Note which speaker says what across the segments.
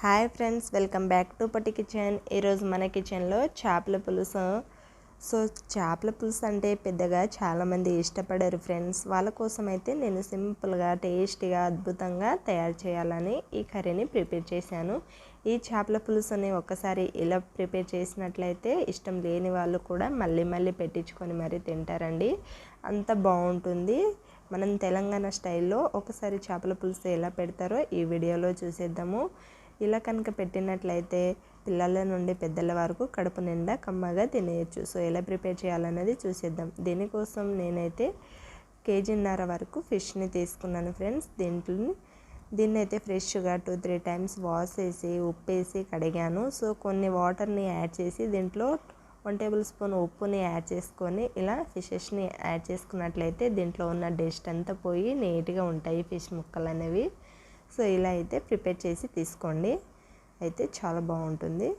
Speaker 1: Hi friends, welcome back to పట్టి kitchen. ఈరోజు మన కిచెన్లో చేపల పులుసు. చేపల పులుసు అంటే పెద్దగా చాలామంది ఇష్టపడరు ఫ్రెండ్స్. వాళ్ళ కోసం అయితే నేను సింపుల్గా టేస్టీగా అద్భుతంగా తయారు చేయాలని ఈ కర్రీని ప్రిపేర్ చేశాను. ఈ చేపల పులుసుని ఒక్కసారి ఇలా ప్రిపేర్ చేసినట్లయితే ఇష్టం లేని వాళ్ళు కూడా మళ్ళీ మళ్ళీ పెట్టించుకొని మరీ తింటారండి. అంత బాగుంటుంది. మనం తెలంగాణ స్టైల్లో ఒకసారి చేపల పులుసు ఎలా పెడతారో ఈ వీడియోలో చూసేద్దాము. ఇలా కనుక పెట్టినట్లయితే పిల్లల నుండి పెద్దల వరకు కడుపు నిండా కమ్మగా తినేయచ్చు. సో ఎలా ప్రిపేర్ చేయాలన్నది చూసేద్దాం. దీనికోసం నేనైతే 1.5 kg వరకు ఫిష్ని తీసుకున్నాను ఫ్రెండ్స్. దీన్ని అయితే ఫ్రెష్గా 2-3 టైమ్స్ వాష్ చేసి ఉప్పేసి కడిగాను. సో కొన్ని వాటర్ని యాడ్ చేసి దీంట్లో 1 టేబుల్ స్పూన్ ఉప్పుని యాడ్ చేసుకొని ఇలా ఫిషెస్ని యాడ్ చేసుకున్నట్లయితే దీంట్లో ఉన్న డస్ట్ అంతా పోయి నీట్గా ఉంటాయి ఫిష్ ముక్కలు అనేవి. సో ఇలా అయితే ప్రిపేర్ చేసి తీసుకోండి, అయితే చాలా బాగుంటుంది.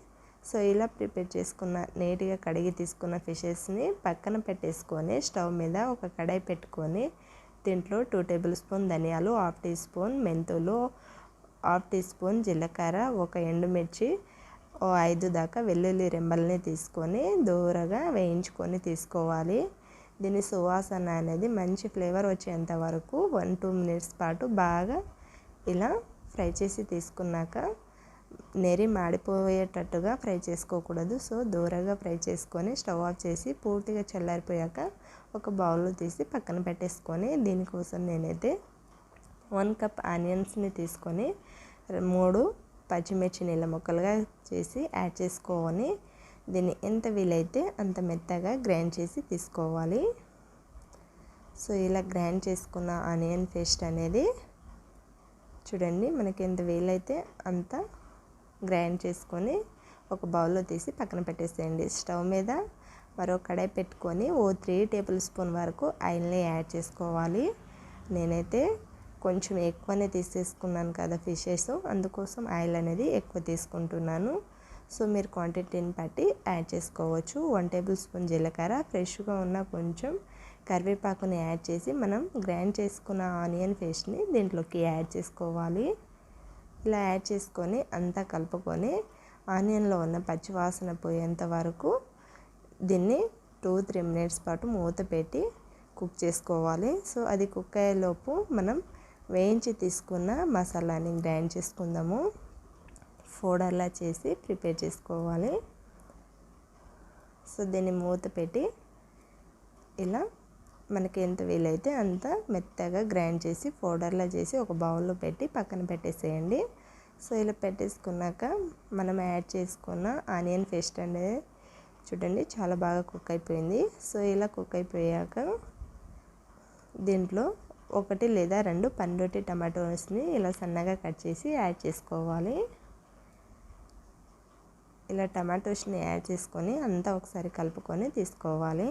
Speaker 1: సో ఇలా ప్రిపేర్ చేసుకున్న నీట్గా కడిగి తీసుకున్న ఫిషెస్ని పక్కన పెట్టేసుకొని స్టవ్ మీద ఒక కడాయి పెట్టుకొని దీంట్లో 2 టేబుల్ స్పూన్ ధనియాలు, 1/2 టీ స్పూన్ మెంతులు, 1/2 టీ స్పూన్ జీలకర్ర, ఒక ఎండుమిర్చి, 5 దాకా వెల్లుల్లి రెమ్మల్ని తీసుకొని దూరగా వేయించుకొని తీసుకోవాలి. దీని సువాసన అనేది మంచి ఫ్లేవర్ వచ్చేంత వరకు 1-2 మినిట్స్ పాటు బాగా ఇలా ఫ్రై చేసి తీసుకున్నాక నెరి మాడిపోయేటట్టుగా ఫ్రై చేసుకోకూడదు. సో దూరగా ఫ్రై చేసుకొని స్టవ్ ఆఫ్ చేసి పూర్తిగా చల్లారిపోయాక ఒక బౌల్లో తీసి పక్కన పెట్టేసుకొని దీనికోసం నేనైతే 1 కప్ ఆనియన్స్ని తీసుకొని 3 పచ్చిమిర్చి నీళ్ళ ముక్కలుగా చేసి యాడ్ చేసుకొని దీన్ని ఎంత వీలైతే అంత మెత్తగా గ్రైండ్ చేసి తీసుకోవాలి. సో ఇలా గ్రైండ్ చేసుకున్న ఆనియన్ పేస్ట్ అనేది చూడండి, మనకి ఎంత వీలైతే అంత గ్రైండ్ చేసుకొని ఒక బౌల్లో తీసి పక్కన పెట్టేసేయండి. స్టవ్ మీద మరో కడాయి పెట్టుకొని 3 టేబుల్ స్పూన్ వరకు ఆయిల్ని యాడ్ చేసుకోవాలి. నేనైతే కొంచెం ఎక్కువనే తీసేసుకున్నాను కదా ఫిషెస్, అందుకోసం ఆయిల్ అనేది ఎక్కువ తీసుకుంటున్నాను. సో మీరు క్వాంటిటీని బట్టి యాడ్ చేసుకోవచ్చు. 1 టేబుల్ స్పూన్ జీలకర్ర, ఫ్రెష్గా ఉన్న కొంచెం కరివేపాకుని యాడ్ చేసి మనం గ్రైండ్ చేసుకున్న ఆనియన్ పేస్ట్ని దీంట్లోకి యాడ్ చేసుకోవాలి. ఇలా యాడ్ చేసుకొని అంతా కలుపుకొని ఆనియన్లో ఉన్న పచ్చి వాసన పోయేంత వరకు దీన్ని 2-3 మినిట్స్ పాటు మూత పెట్టి కుక్ చేసుకోవాలి. సో అది కుక్ అయ్యేలోపు మనం వేయించి తీసుకున్న మసాలాని గ్రైండ్ చేసుకుందాము. పౌడర్లా చేసి ప్రిపేర్ చేసుకోవాలి. సో దీన్ని మూత పెట్టి ఇలా మనకి ఎంత వీలైతే అంత మెత్తగా గ్రైండ్ చేసి పౌడర్లా చేసి ఒక బౌల్లో పెట్టి పక్కన పెట్టేసేయండి. సో ఇలా పెట్టేసుకున్నాక మనం యాడ్ చేసుకున్న ఆనియన్ పేస్ట్ అనేది చూడండి చాలా బాగా కుక్ అయిపోయింది. సో ఇలా కుక్ అయిపోయాక దీంట్లో 1 లేదా 2 పండుటి టమాటోస్ని ఇలా సన్నగా కట్ చేసి యాడ్ చేసుకోవాలి. ఇలా టమాటోస్ని యాడ్ చేసుకొని అంతా ఒకసారి కలుపుకొని తీసుకోవాలి.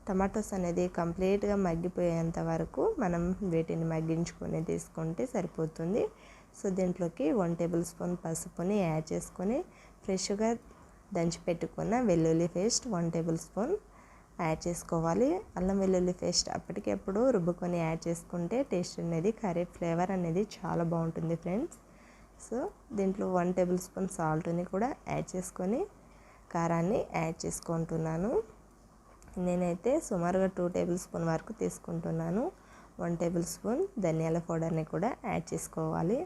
Speaker 1: టమాటోస్ అనేది కంప్లీట్గా మగ్గిపోయేంత వరకు మనం వీటిని మగ్గించుకొని తీసుకుంటే సరిపోతుంది. సో దీంట్లోకి 1 టేబుల్ స్పూన్ పసుపుని యాడ్ చేసుకొని ఫ్రెష్గా దంచి పెట్టుకున్న వెల్లుల్లి పేస్ట్ 1 టేబుల్ స్పూన్ యాడ్ చేసుకోవాలి. అల్లం వెల్లుల్లి పేస్ట్ అప్పటికప్పుడు రుబ్బుకొని యాడ్ చేసుకుంటే టేస్ట్ అనేది కర్రీ ఫ్లేవర్ అనేది చాలా బాగుంటుంది ఫ్రెండ్స్. సో దీంట్లో 1 టేబుల్ స్పూన్ సాల్ట్ని కూడా యాడ్ చేసుకొని కారాన్ని యాడ్ చేసుకుంటున్నాను. నేనైతే సుమారుగా 2 టేబుల్ స్పూన్ వరకు తీసుకుంటున్నాను. 1 టేబుల్ స్పూన్ ధనియాల పౌడర్ని కూడా యాడ్ చేసుకోవాలి.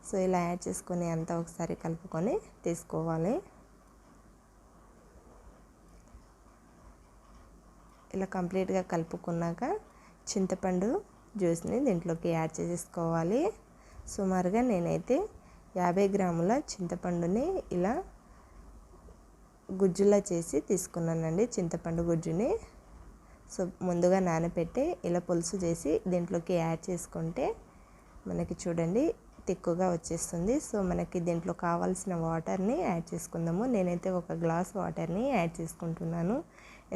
Speaker 1: సో ఇలా యాడ్ చేసుకొని అంతా ఒకసారి కలుపుకొని తీసుకోవాలి. ఇలా కంప్లీట్గా కలుపుకున్నాక చింతపండు జ్యూస్ని దీంట్లోకి యాడ్ చేసుకోవాలి. సుమారుగా నేనైతే 50 గ్రాముల చింతపండుని ఇలా గుజ్జులా చేసి తీసుకున్నానండి, చింతపండు గుజ్జుని. సో ముందుగా నానబెట్టి ఇలా పులుసు చేసి దీంట్లోకి యాడ్ చేసుకుంటే మనకి చూడండి తిక్కుగా వచ్చేస్తుంది. సో మనకి దీంట్లో కావాల్సిన వాటర్ని యాడ్ చేసుకుందాము. నేనైతే 1 గ్లాస్ వాటర్ని యాడ్ చేసుకుంటున్నాను,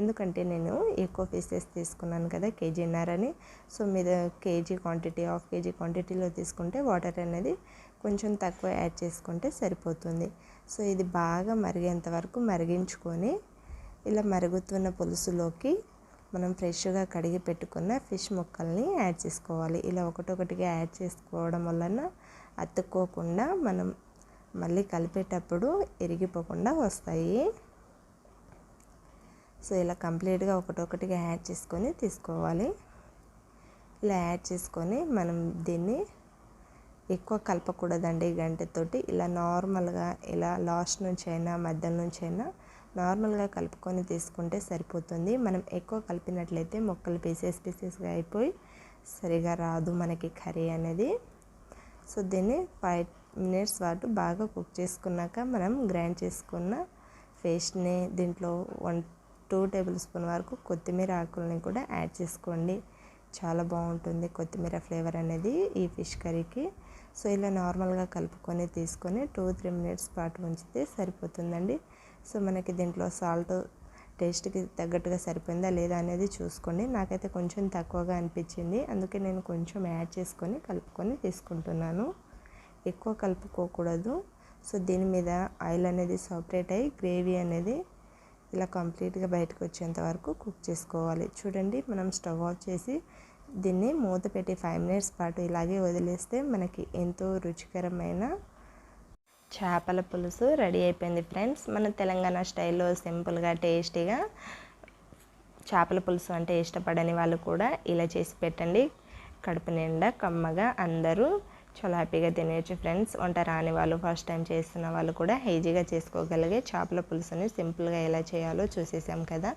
Speaker 1: ఎందుకంటే నేను ఎక్కువ పీసెస్ తీసుకున్నాను కదా 1.5 kg. సో మీరు కేజీ క్వాంటిటీ 1/2 kg క్వాంటిటీలో తీసుకుంటే వాటర్ అనేది కొంచెం తక్కువ యాడ్ చేసుకుంటే సరిపోతుంది. సో ఇది బాగా మరిగేంత వరకు మరిగించుకొని ఇలా మరుగుతున్న పులుసులోకి మనం ఫ్రెష్గా కడిగి పెట్టుకున్న ఫిష్ ముక్కల్ని యాడ్ చేసుకోవాలి. ఇలా ఒకటొకటిగా యాడ్ చేసుకోవడం వలన అతుక్కోకుండా మనం మళ్ళీ కలిపేటప్పుడు ఇరిగిపోకుండా వస్తాయి. సో ఇలా కంప్లీట్గా ఒకటొకటిగా యాడ్ చేసుకొని తీసుకోవాలి. ఇలా యాడ్ చేసుకొని మనం దీన్ని ఎక్కువ కలపకూడదండి గంటెతోటి. ఇలా నార్మల్గా ఇలా లాస్ట్ నుంచి అయినా మధ్య నుంచి అయినా నార్మల్గా కలుపుకొని తీసుకుంటే సరిపోతుంది. మనం ఎక్కువ కలిపినట్లయితే ముక్కలు పీసెస్గా అయిపోయి సరిగా రాదు మనకి కర్రీ అనేది. సో దీన్ని 5 మినిట్స్ పాటు బాగా కుక్ చేసుకున్నాక మనం గ్రైండ్ చేసుకున్న పేస్ట్ని దీంట్లో 2 టేబుల్ స్పూన్ వరకు కొత్తిమీర ఆకుల్ని కూడా యాడ్ చేసుకోండి. చాలా బాగుంటుంది కొత్తిమీర ఫ్లేవర్ అనేది ఈ ఫిష్ కర్రీకి. సో ఇలా నార్మల్గా కలుపుకొని తీసుకొని 2-3 మినిట్స్ పాటు ఉంచితే సరిపోతుందండి. సో మనకి దీంట్లో సాల్ట్ టేస్ట్కి తగ్గట్టుగా సరిపోయిందా లేదా అనేది చూసుకోండి. నాకైతే కొంచెం తక్కువగా అనిపించింది, అందుకే నేను కొంచెం యాడ్ చేసుకొని కలుపుకొని తీసుకుంటున్నాను. ఎక్కువ కలుపుకోకూడదు. సో దీని మీద ఆయిల్ అనేది సపరేట్ అయ్యి గ్రేవీ అనేది ఇలా కంప్లీట్గా బయటకు వచ్చేంత వరకు కుక్ చేసుకోవాలి. చూడండి, మనం స్టవ్ ఆఫ్ చేసి దీన్ని మూత పెట్టి 5 మినిట్స్ పాటు ఇలాగే వదిలేస్తే మనకి ఎంతో రుచికరమైన చేపల పులుసు రెడీ అయిపోయింది ఫ్రెండ్స్. మన తెలంగాణ స్టైల్లో సింపుల్గా టేస్టీగా చేపల పులుసు అంటే ఇష్టపడని వాళ్ళు కూడా ఇలా చేసి పెట్టండి. కడుపు నిండా కమ్మగా అందరూ చాలా హ్యాపీగా తినేయచ్చు ఫ్రెండ్స్. వంట రాని వాళ్ళు, ఫస్ట్ టైం చేస్తున్న వాళ్ళు కూడా ఈజీగా చేసుకోగలిగే చేపల పులుసుని సింపుల్గా ఎలా చేయాలో చూసేసాం కదా.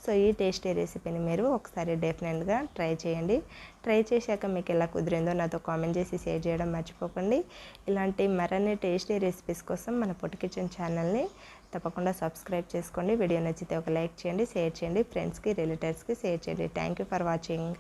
Speaker 1: సో ఈ టేస్టీ రెసిపీని మీరు ఒకసారి డెఫినెట్గా ట్రై చేయండి. ట్రై చేశాక మీకు ఎలా కుదిరిందో నాతో కామెంట్ చేసి షేర్ చేయడం మర్చిపోకండి. ఇలాంటి మరిన్ని టేస్టీ రెసిపీస్ కోసం మన పొట్టి కిచెన్ ఛానల్ని తప్పకుండా సబ్స్క్రైబ్ చేసుకోండి. వీడియో నచ్చితే ఒక లైక్ చేయండి, షేర్ చేయండి, ఫ్రెండ్స్కి రిలేటివ్స్కి షేర్ చేయండి. Thank you for watching.